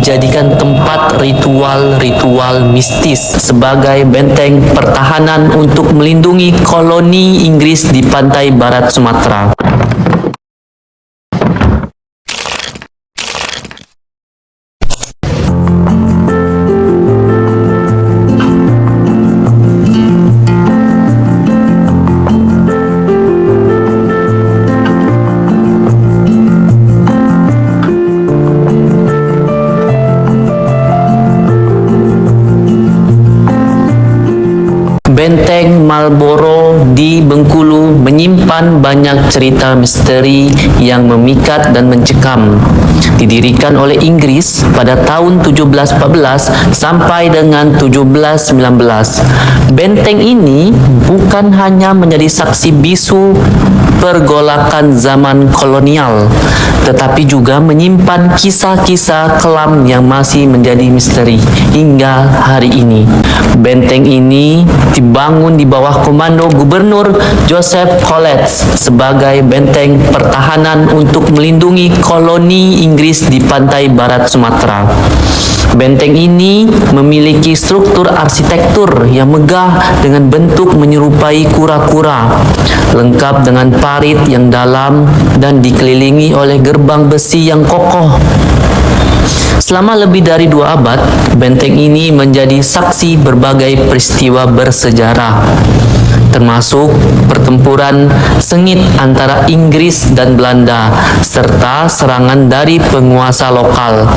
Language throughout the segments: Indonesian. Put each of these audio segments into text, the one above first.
dijadikan tempat ritual-ritual mistis sebagai benteng pertahanan untuk melindungi koloni Inggris di pantai barat Sumatera. Benteng Marlborough di Bengkulu menyimpan banyak cerita misteri yang memikat dan mencekam. Didirikan oleh Inggris pada tahun 1714 sampai dengan 1719. Benteng ini bukan hanya menjadi saksi bisu pergolakan zaman kolonial, tetapi juga menyimpan kisah-kisah kelam yang masih menjadi misteri hingga hari ini. Benteng ini dibangun di bawah komando Gubernur Joseph Colletts sebagai benteng pertahanan untuk melindungi koloni Inggris di pantai barat Sumatera. Benteng ini memiliki struktur arsitektur yang megah dengan bentuk menyerupai kura-kura, lengkap dengan parit yang dalam dan dikelilingi oleh gerbang besi yang kokoh. Selama lebih dari 2 abad, benteng ini menjadi saksi berbagai peristiwa bersejarah, termasuk pertempuran sengit antara Inggris dan Belanda, serta serangan dari penguasa lokal.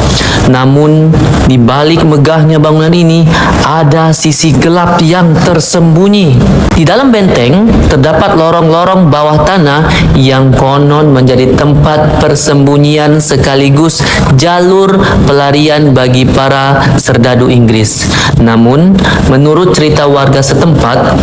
Namun, di balik megahnya bangunan ini, ada sisi gelap yang tersembunyi. Di dalam benteng, terdapat lorong-lorong bawah tanah yang konon menjadi tempat persembunyian sekaligus jalur pelarian bagi para serdadu Inggris. Namun, menurut cerita warga setempat,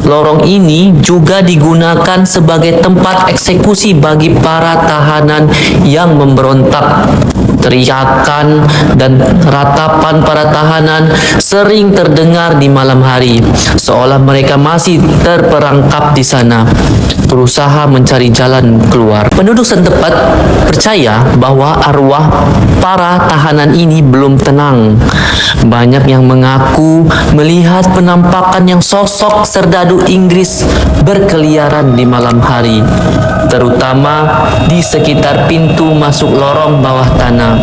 lorong ini juga digunakan sebagai tempat eksekusi bagi para tahanan yang memberontak. Teriakan dan ratapan para tahanan sering terdengar di malam hari, seolah mereka masih terperangkap di sana, berusaha mencari jalan keluar. Penduduk setempat percaya bahwa arwah para tahanan ini belum tenang. Banyak yang mengaku melihat penampakan yang sosok serdadu Inggris berkeliaran di malam hari, terutama di sekitar pintu masuk lorong bawah tanah.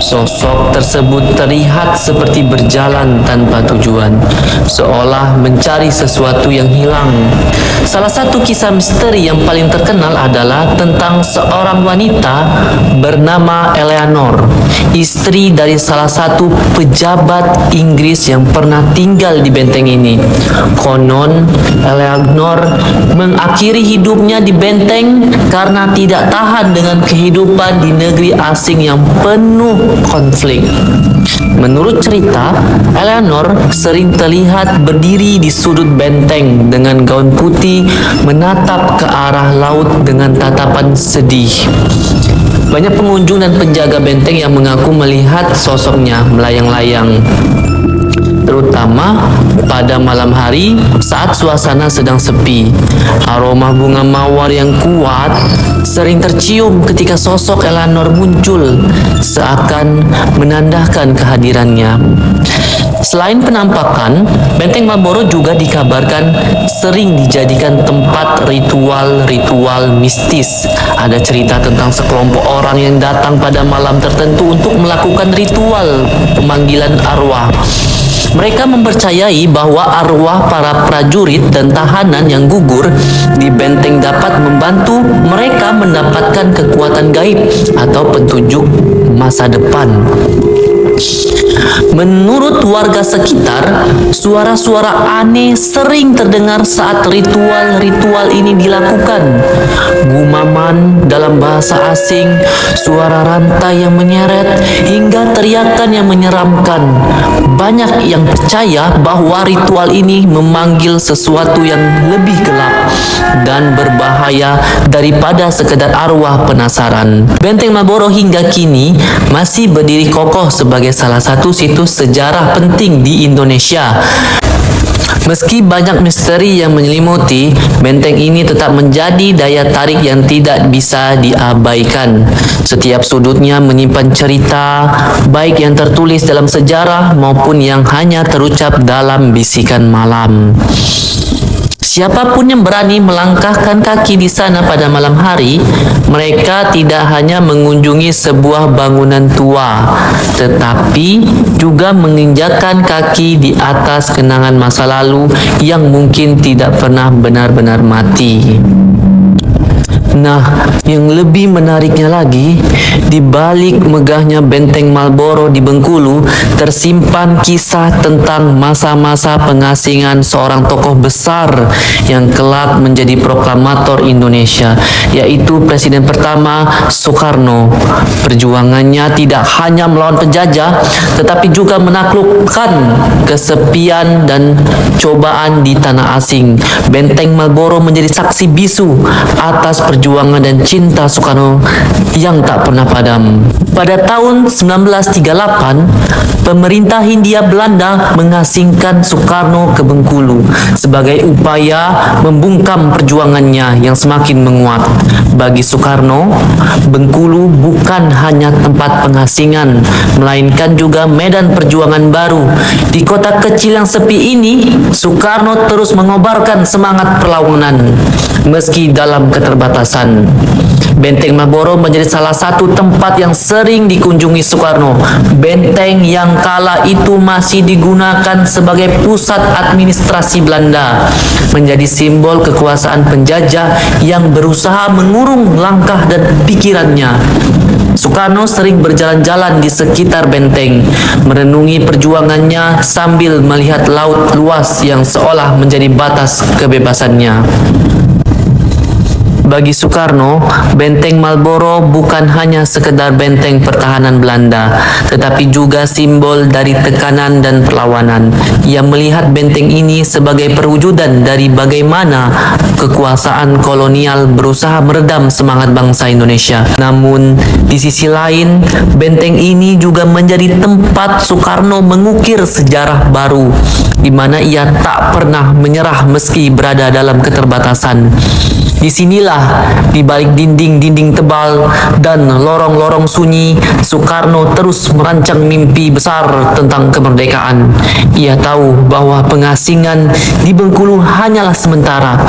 Sosok tersebut terlihat seperti berjalan tanpa tujuan, seolah mencari sesuatu yang hilang. Salah satu kisah misteri yang paling terkenal adalah tentang seorang wanita bernama Eleanor, istri dari salah satu pejabat Inggris yang pernah tinggal di benteng ini. Konon, Eleanor mengakhiri hidupnya di benteng karena tidak tahan dengan kehidupan di negeri asing yang penuh konflik. Menurut cerita, Eleanor sering terlihat berdiri di sudut benteng dengan gaun putih menatap ke arah laut dengan tatapan sedih. Banyak pengunjung dan penjaga benteng yang mengaku melihat sosoknya melayang-layang, terutama pada malam hari saat suasana sedang sepi. Aroma bunga mawar yang kuat sering tercium ketika sosok Eleanor muncul, seakan menandakan kehadirannya. Selain penampakan, benteng Marlborough juga dikabarkan sering dijadikan tempat ritual-ritual mistis. Ada cerita tentang sekelompok orang yang datang pada malam tertentu untuk melakukan ritual pemanggilan arwah. Mereka mempercayai bahwa arwah para prajurit dan tahanan yang gugur di benteng dapat membantu mereka mendapatkan kekuatan gaib atau petunjuk masa depan. Menurut warga sekitar, suara-suara aneh sering terdengar saat ritual-ritual ini dilakukan. Gumaman dalam bahasa asing, suara rantai yang menyeret, hingga teriakan yang menyeramkan. Banyak yang percaya bahwa ritual ini memanggil sesuatu yang lebih gelap dan berbahaya daripada sekedar arwah penasaran. Benteng Marlborough hingga kini masih berdiri kokoh sebagai salah satu situs sejarah penting di Indonesia. Meski banyak misteri yang menyelimuti, benteng ini tetap menjadi daya tarik yang tidak bisa diabaikan. Setiap sudutnya menyimpan cerita, baik yang tertulis dalam sejarah maupun yang hanya terucap dalam bisikan malam. Siapapun yang berani melangkahkan kaki di sana pada malam hari, mereka tidak hanya mengunjungi sebuah bangunan tua, tetapi juga menginjakkan kaki di atas kenangan masa lalu yang mungkin tidak pernah benar-benar mati. Nah, yang lebih menariknya lagi, di balik megahnya benteng Marlborough di Bengkulu, tersimpan kisah tentang masa-masa pengasingan seorang tokoh besar yang kelak menjadi proklamator Indonesia, yaitu Presiden pertama Soekarno. Perjuangannya tidak hanya melawan penjajah, tetapi juga menaklukkan kesepian dan cobaan di tanah asing. Benteng Marlborough menjadi saksi bisu atas perjuangan dan cinta Soekarno yang tak pernah padam. Pada tahun 1938, pemerintah Hindia Belanda mengasingkan Soekarno ke Bengkulu sebagai upaya membungkam perjuangannya yang semakin menguat. Bagi Soekarno, Bengkulu bukan hanya tempat pengasingan, melainkan juga medan perjuangan baru. Di kota kecil yang sepi ini, Soekarno terus mengobarkan semangat perlawanan meski dalam keterbatasan. Benteng Marlborough menjadi salah satu tempat yang sering dikunjungi Soekarno. Benteng yang kala itu masih digunakan sebagai pusat administrasi Belanda, menjadi simbol kekuasaan penjajah yang berusaha mengurung langkah dan pikirannya. Soekarno sering berjalan-jalan di sekitar benteng, merenungi perjuangannya sambil melihat laut luas yang seolah menjadi batas kebebasannya. Bagi Soekarno, benteng Marlborough bukan hanya sekedar benteng pertahanan Belanda, tetapi juga simbol dari tekanan dan perlawanan. Ia melihat benteng ini sebagai perwujudan dari bagaimana kekuasaan kolonial berusaha meredam semangat bangsa Indonesia. Namun, di sisi lain, benteng ini juga menjadi tempat Soekarno mengukir sejarah baru, di mana ia tak pernah menyerah meski berada dalam keterbatasan. Disinilah, di balik dinding-dinding tebal dan lorong-lorong sunyi, Soekarno terus merancang mimpi besar tentang kemerdekaan. Ia tahu bahwa pengasingan di Bengkulu hanyalah sementara,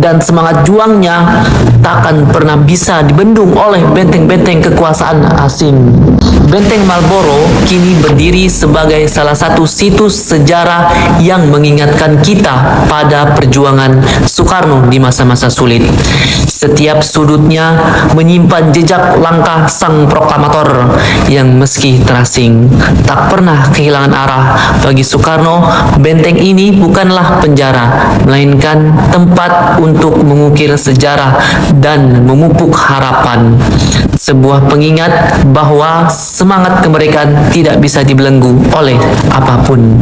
dan semangat juangnya takkan pernah bisa dibendung oleh benteng-benteng kekuasaan asing. Benteng Marlborough kini berdiri sebagai salah satu situs sejarah yang mengingatkan kita pada perjuangan Soekarno di masa-masa sulit. Setiap sudutnya menyimpan jejak langkah sang proklamator yang meski terasing tak pernah kehilangan arah. Bagi Soekarno, benteng ini bukanlah penjara, melainkan tempat untuk mengukir sejarah dan memupuk harapan. Sebuah pengingat bahwa semangat kemerdekaan tidak bisa dibelenggu oleh apapun.